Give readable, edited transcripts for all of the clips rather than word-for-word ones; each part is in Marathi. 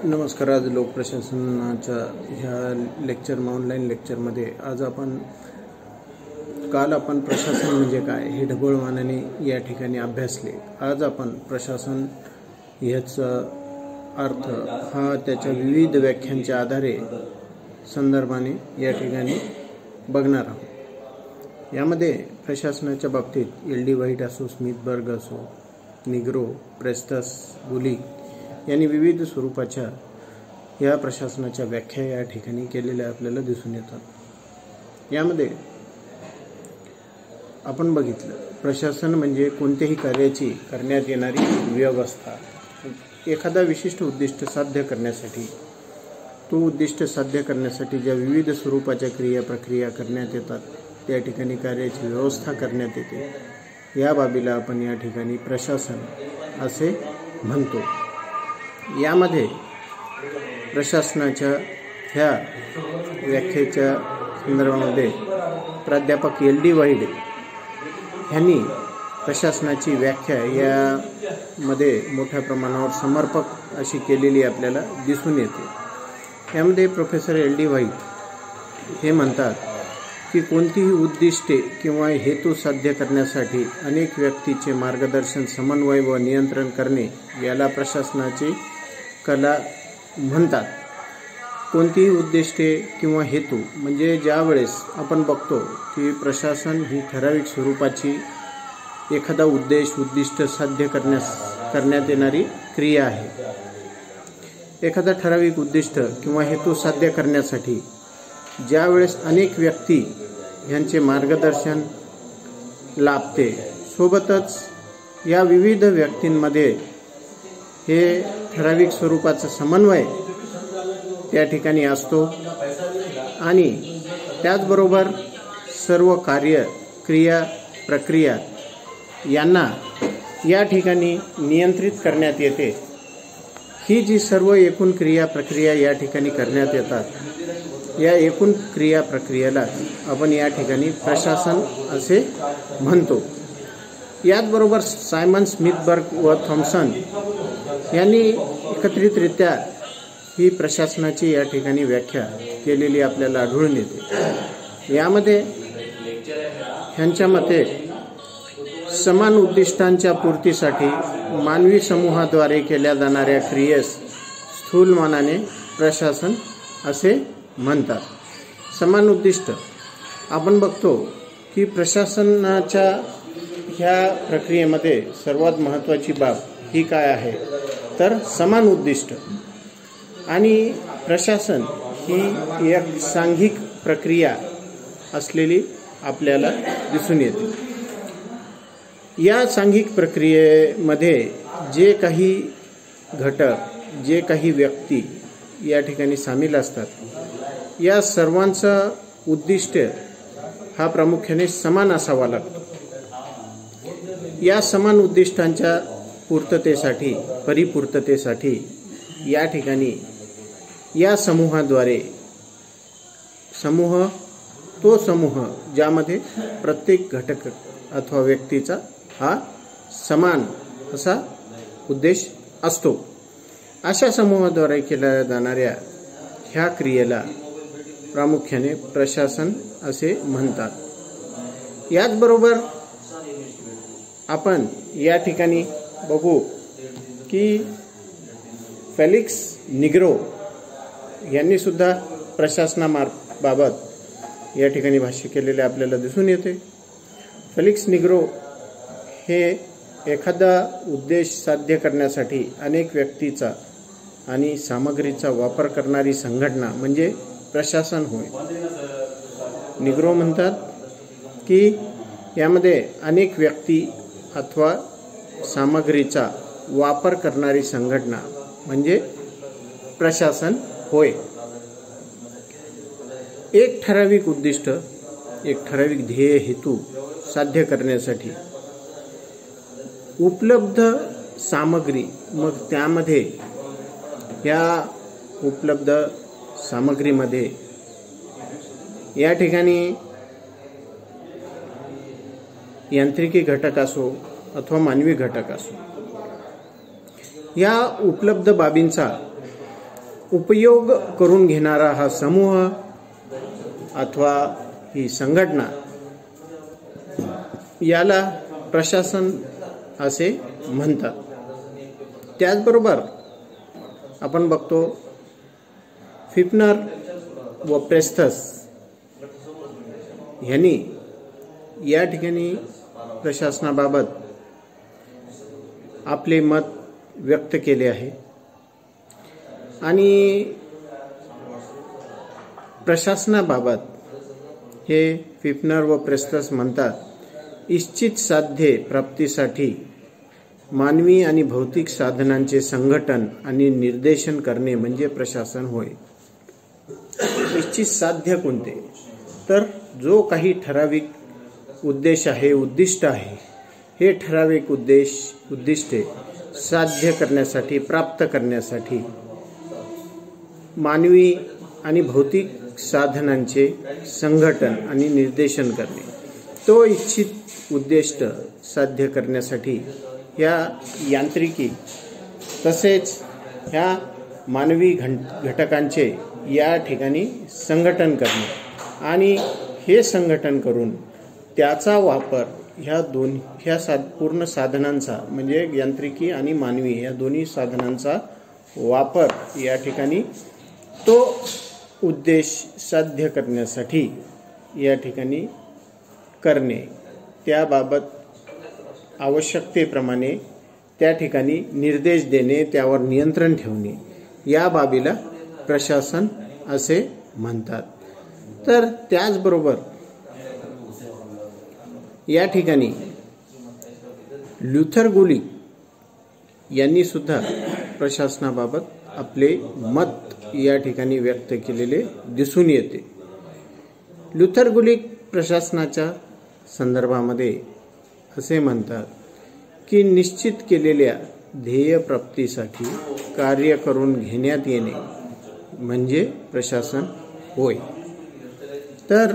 नमस्कार. आज लोकप्रशासनाच्या ह्या ऑनलाईन लेक्चरमध्ये काल आपण प्रशासन म्हणजे काय हे ढबळमानाने या ठिकाणी अभ्यासले. आज आपण प्रशासन ह्याचा अर्थ हा त्याच्या विविध व्याख्यांच्या आधारे संदर्भाने या ठिकाणी बघणार आहोत. यामध्ये प्रशासनाच्या बाबतीत एल डी व्हाईट असो, स्मिथबर्ग असो, निग्रो, प्रेस्टस, बुलिक यांनी विविध स्वरूपाच्या या प्रशासनाच्या व्याख्या या ठिकाणी केलेल्या आपल्याला दिसून येतात. यामध्ये आपण बघितलं, प्रशासन म्हणजे कोणत्याही कार्याची करण्यात येणारी व्यवस्था. एखादा विशिष्ट उद्दिष्ट साध्य करण्यासाठी, तो उद्दिष्ट साध्य करण्यासाठी ज्या विविध स्वरूपाच्या क्रिया प्रक्रिया करण्यात येतात त्या ठिकाणी कार्याची व्यवस्था करण्यात येते. या बाबीला आपण या ठिकाणी प्रशासन असे म्हणतो. यामध्ये प्रशासनाच्या ह्या व्याख्येच्या संदर्भामध्ये प्राध्यापक एल डी व्हाईट यांनी प्रशासनाची व्याख्या यामध्ये मोठ्या प्रमाणावर समर्पक अशी केलेली आपल्याला दिसून येते. यामध्ये प्रोफेसर एल डी व्हाईट हे म्हणतात की कोणतीही उद्दिष्टे किंवा हेतू साध्य करण्यासाठी अनेक व्यक्तीचे मार्गदर्शन, समन्वय व नियंत्रण करणे याला प्रशासनाची कला म्हणतात. कोणतीही उद्दिष्टे किंवा हेतू म्हणजे ज्यावेळेस आपण बघतो की प्रशासन ही ठराविक स्वरूपाची एखादा उद्दिष्ट साध्य करण्यात येणारी क्रिया आहे. एखादा ठराविक उद्दिष्ट किंवा हेतू साध्य करण्यासाठी ज्यावेळेस अनेक व्यक्ती यांचे मार्गदर्शन लाभते, सोबतच या विविध व्यक्तींमध्ये हे ठराविक स्वरूपाचा समन्वय त्या ठिकाणी असतो आणि त्याचबरोबर सर्व कार्य, क्रिया, प्रक्रिया यांना या ठिकाणी नियंत्रित करण्यात येते. ही जी सर्व एकूण क्रिया प्रक्रिया या ठिकाणी करण्यात येतात, या एकूण क्रिया प्रक्रियेला आपण या ठिकाणी प्रशासन असे म्हणतो. याचबरोबर सायमन, स्मिथबर्ग व थॉम्सन यांनी एकत्रितरित्या ही प्रशासनाची या ठिकाणी व्याख्या केलेली आपल्याला आढळून येते. यामध्ये ह्यांच्या मते समान उद्दिष्टांच्या पूर्तीसाठी मानवी समूहाद्वारे केल्या जाणाऱ्या क्रियेस स्थूलमानाने प्रशासन असे म्हणतात. समान उद्दिष्ट आपण बघतो की प्रशासनाच्या ह्या प्रक्रियेमध्ये सर्वात महत्त्वाची बाब ही काय आहे तर समान उद्दिष्ट. आणि प्रशासन ही एक सांघिक प्रक्रिया असलेली आपल्याला दिसून येते. या सांघिक प्रक्रियेमध्ये जे काही घटक, जे काही व्यक्ती या ठिकाणी सामील असतात, या सर्वांचा उद्दिष्ट हा प्रामुख्याने समान असावा लागतो. या समान उद्दिष्टांच्या परिपूर्ततेसाठी या ठिकाणी या समूहाद्वारे तो समूह ज्यामध्ये प्रत्येक घटक अथवा व्यक्तीचा हा समान असा उद्देश असतो, अशा समूहाद्वारे केल्या जाणाऱ्या ह्या क्रियेला प्रामुख्याने प्रशासन असे म्हणतात. याचबरोबर आपण या ठिकाणी बघू की फेलिक्स निग्रो यांनी सुद्धा प्रशासनाबाबत या ठिकाणी भाष्य केलेले आपल्याला दिसून येते. फेलिक्स निग्रो हे एखादा उद्देश साध्य करण्यासाठी अनेक व्यक्तीचा आणि सामग्रीचा वापर करणारी संघटना म्हणजे प्रशासन होय. निग्रो म्हणतात की यामध्ये अनेक व्यक्ती अथवा सामग्रीचा वापर करणारी संघटना म्हणजे प्रशासन होय. एक ठराविक उद्दिष्ट, एक ठराविक ध्येय हेतू साध्य करण्यासाठी उपलब्ध सामग्री, मग त्यामध्ये या उपलब्ध सामग्रीमध्ये या ठिकाणी यांत्रिकी घटक असो अथवा मानवी घटक असो, या उपलब्ध बाबींचा उपयोग करून घेणारा हा समूह अथवा ही संघटना याला प्रशासन असे म्हणतात। त्याचबरोबर आपण बघतो फिफनर व प्रेस्थस यांनी या ठिकाणी प्रशासनाबाबत आपले मत व्यक्त केले आहे आणि प्रशासनाबाबत हे फिफनर व प्रेस्थस म्हणतात, इच्छित साध्य प्राप्तीसाठी मानवी आणि भौतिक साधनांचे संघटन आणि निर्देशन करणे म्हणजे प्रशासन होय। इच्छित साध्य कोणते? तर जो काही ठराविक उद्देश आहे, उद्दिष्ट आहे, हे ठराविक उद्दिष्टे साध्य करण्यासाठी, प्राप्त करण्यासाठी मानवी आणि भौतिक साधनांचे संघटन आणि निर्देशन करणे, तो इच्छित उद्दिष्ट साध्य करण्यासाठी ह्या यांत्रिकी तसेच ह्या मानवी घटकांचे या ठिकाणी संघटन करणे आणि हे संघटन करून त्याचा वापर ह्या पूर्ण साधनांचा म्हणजे यांत्रिकी आणि मानवी या दोन्ही साधनांचा वापर या ठिकाणी तो उद्देश साध्य करण्यासाठी या ठिकाणी करणे, त्याबाबत आवश्यकतेप्रमाणे त्या ठिकाणी निर्देश देणे, त्यावर नियंत्रण ठेवणे, या बाबीला प्रशासन असे म्हणतात। तर त्याचबरोबर या ठिकाणी ल्युथर गुलिक यांनी सुद्धा प्रशासनाबाबत आपले मत या ठिकाणी व्यक्त केलेले दिसून येते। ल्युथर गुलिक प्रशासनाच्या संदर्भामध्ये असे म्हणतात की निश्चित केलेल्या ध्येय प्राप्तीसाठी कार्य करून घेण्यात येणे म्हणजे प्रशासन होय। तर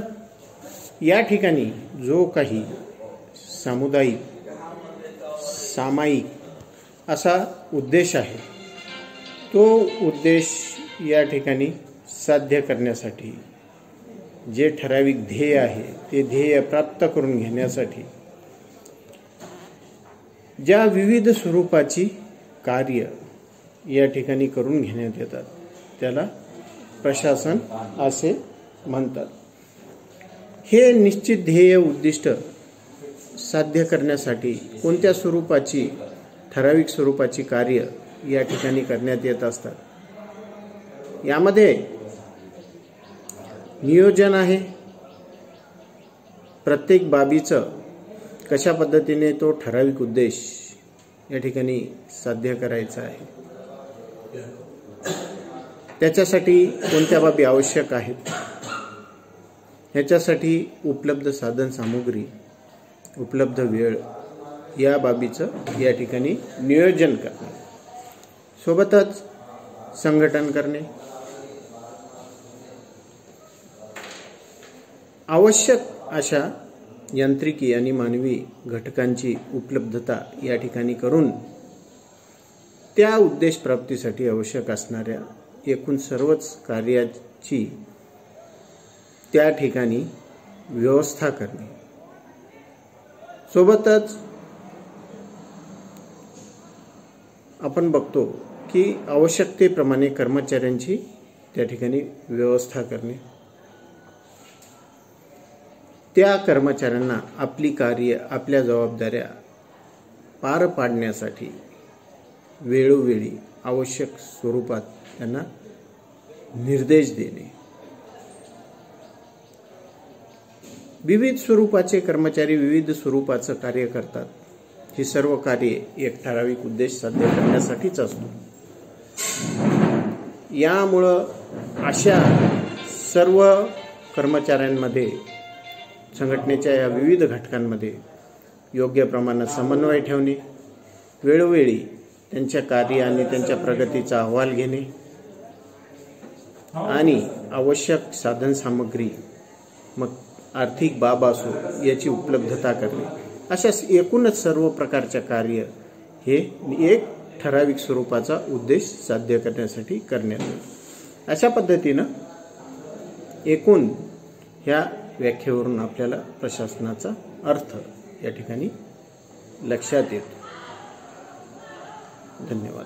या ठिकाणी जो काही सामुदायिक, सामायिक असा उद्देश आहे, तो उद्देश या ठिकाणी साध्य करण्यासाठी जे ठराविक ध्येय आहे ते ध्येय प्राप्त करून घेण्यासाठी ज्या विविध स्वरूपाची कार्य या ठिकाणी करून घेण्यात येतात त्याला प्रशासन असे म्हणतात। हे निश्चित ध्येय उद्दिष्ट साध्य करण्यासाठी कोणत्या स्वरूपाची ठराविक स्वरूपाची कार्य या ठिकाणी करण्यात येत असतात। यामध्ये नियोजन आहे, प्रत्येक बाबीचं कशा पद्धतीने तो ठराविक उद्देश या ठिकाणी साध्य करायचा आहे, त्याच्यासाठी कोणत्या बाबी आवश्यक आहेत, ह्याच्यासाठी उपलब्ध साधन सामुग्री, उपलब्ध वेळ, या बाबीचं या ठिकाणी नियोजन करणे, सोबतच संघटन करणे, आवश्यक अशा यांत्रिकी आणि मानवी घटकांची उपलब्धता या ठिकाणी करून त्या उद्देश प्राप्तीसाठी आवश्यक असणाऱ्या एकूण सर्वच कार्याची त्या ठिकाणी व्यवस्था करणे, सोबतच आपण बघतो की आवश्यकतेप्रमाणे कर्मचाऱ्यांची त्या ठिकाणी व्यवस्था करणे, त्या कर्मचाऱ्यांना आपली कार्य, आपल्या जबाबदाऱ्या पार पाडण्यासाठी वेळोवेळी आवश्यक स्वरूपात त्यांना निर्देश देणे। विविध स्वरूपाचे कर्मचारी विविध स्वरूपाचं कार्य करतात, ही सर्व कार्ये एक ठराविक उद्देश साध्य करण्यासाठीच असतो। यामुळं अशा सर्व कर्मचाऱ्यांमध्ये, संघटनेच्या या विविध घटकांमध्ये योग्य प्रमाणात समन्वय ठेवणे, वेळोवेळी त्यांच्या कार्य आणि त्यांच्या प्रगतीचा अहवाल घेणे आणि आवश्यक साधन सामग्री, मग आर्थिक बाब असो, याची उपलब्धता करणे, अशा एकूणच सर्व प्रकारच्या कार्य हे एक ठराविक स्वरूपाचा उद्देश साध्य करण्यासाठी करण्यात येतो। अशा पद्धतीनं एकूण ह्या व्याख्येवरून आपल्याला प्रशासनाचा अर्थ या ठिकाणी लक्षात येतो. धन्यवाद.